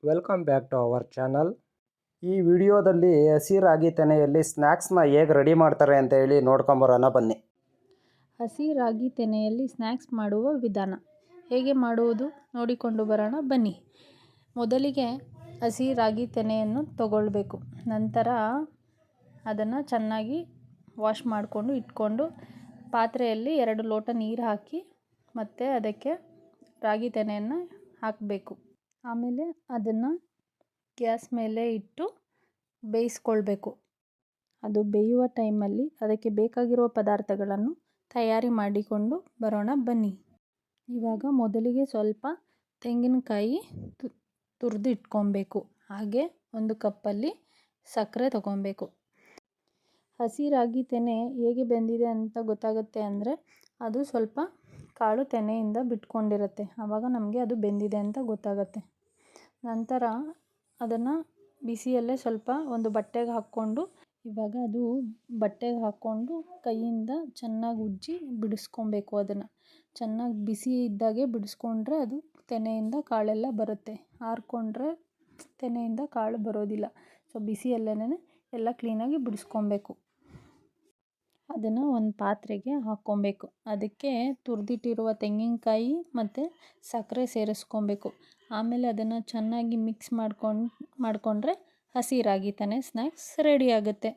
Welcome back to our channel. ಈ ವಿಡಿಯೋದಲ್ಲಿ ಹಸಿ ರಾಗಿ ತೆನೆಯಲ್ಲಿ ಸ್ನ್ಯಾಕ್ಸ್ನ ಹೇಗೆ ರೆಡಿ ಮಾಡ್ತಾರೆ ಅಂತ ಹೇಳಿ ನೋಡ್ಕೊಂಬರೋಣ ಬನ್ನಿ. ಹಸಿ ರಾಗಿ ತೆನೆಯಲ್ಲಿ ಸ್ನ್ಯಾಕ್ಸ್ ಮಾಡುವ ವಿಧಾನ ಹೇಗೆ ಮಾಡುವುದು ನೋಡಿಕೊಂಡು ಬರೋಣ ಬನ್ನಿ. ಮೊದಲಿಗೆ ಹಸಿ ರಾಗಿ ತೆನೆಯನ್ನು ತಗೊಳ್ಬೇಕು. ನಂತರ ಅದನ್ನು ಚೆನ್ನಾಗಿ ವಾಶ್ ಮಾಡಿಕೊಂಡು ಇಟ್ಕೊಂಡು ಪಾತ್ರೆಯಲ್ಲಿ 2 ಲೋಟ ನೀರು ಹಾಕಿ ಮತ್ತು ಅದಕ್ಕೆ ರಾಗಿ ತೆನೆಯನ್ನು ಹಾಕಬೇಕು. ಆಮೇಲೆ ಅದನ್ನು ಗ್ಯಾಸ್ ಮೇಲೆ ಇಟ್ಟು ಬೇಯಿಸ್ಕೊಳ್ಬೇಕು. ಅದು ಬೇಯುವ ಟೈಮಲ್ಲಿ ಅದಕ್ಕೆ ಬೇಕಾಗಿರುವ ಪದಾರ್ಥಗಳನ್ನು ತಯಾರಿ ಮಾಡಿಕೊಂಡು ಬರೋಣ ಬನ್ನಿ. ಇವಾಗ ಮೊದಲಿಗೆ ಸ್ವಲ್ಪ ತೆಂಗಿನಕಾಯಿ ತುರಿದು ಇಟ್ಕೊಬೇಕು. ಹಾಗೆ 1 ಕಪ್ಪಲ್ಲಿ ಸಕ್ಕರೆ ತಗೊಬೇಕು. ಹಸಿ ರಾಗಿ ತೆನೆ ಹೇಗೆ ಬೆಂದಿದೆ ಅಂತ ಗೊತ್ತಾಗುತ್ತೆ ಅಂದರೆ ಅದು ಸ್ವಲ್ಪ ಕಾಳು ತೆನೆಯಿಂದ ಬಿಟ್ಕೊಂಡಿರುತ್ತೆ. ಆವಾಗ ನಮಗೆ ಅದು ಬೆಂದಿದೆ ಅಂತ ಗೊತ್ತಾಗುತ್ತೆ. ನಂತರ ಅದನ್ನು ಬಿಸಿಯಲ್ಲೇ ಸ್ವಲ್ಪ ಒಂದು ಬಟ್ಟೆಗೆ ಹಾಕ್ಕೊಂಡು ಇವಾಗ ಅದು ಬಟ್ಟೆಗೆ ಹಾಕ್ಕೊಂಡು ಕೈಯಿಂದ ಚೆನ್ನಾಗಿ ಉಜ್ಜಿ ಬಿಡಿಸ್ಕೊಬೇಕು. ಅದನ್ನು ಚೆನ್ನಾಗಿ ಬಿಸಿ ಇದ್ದಾಗೆ ಬಿಡಿಸ್ಕೊಂಡ್ರೆ ಅದು ತೆನೆಯಿಂದ ಕಾಳೆಲ್ಲ ಬರುತ್ತೆ. ಆರಿಕೊಂಡ್ರೆ ತೆನೆಯಿಂದ ಕಾಳು ಬರೋದಿಲ್ಲ. ಸೊ ಬಿಸಿಯಲ್ಲೇ ಎಲ್ಲ ಕ್ಲೀನಾಗಿ ಬಿಡಿಸ್ಕೊಬೇಕು. ಅದನ್ನು ಒಂದು ಪಾತ್ರೆಗೆ ಹಾಕ್ಕೊಬೇಕು. ಅದಕ್ಕೆ ತುರಿದಿಟ್ಟಿರುವ ತೆಂಗಿನಕಾಯಿ ಮತ್ತು ಸಕ್ಕರೆ ಸೇರಿಸ್ಕೊಬೇಕು. ಆಮೇಲೆ ಅದನ್ನು ಚೆನ್ನಾಗಿ ಮಿಕ್ಸ್ ಮಾಡಿಕೊಂಡ್ರೆ ಹಸಿ ರಾಗಿ ತೆನೆ ಸ್ನ್ಯಾಕ್ಸ್ ರೆಡಿ ಆಗುತ್ತೆ.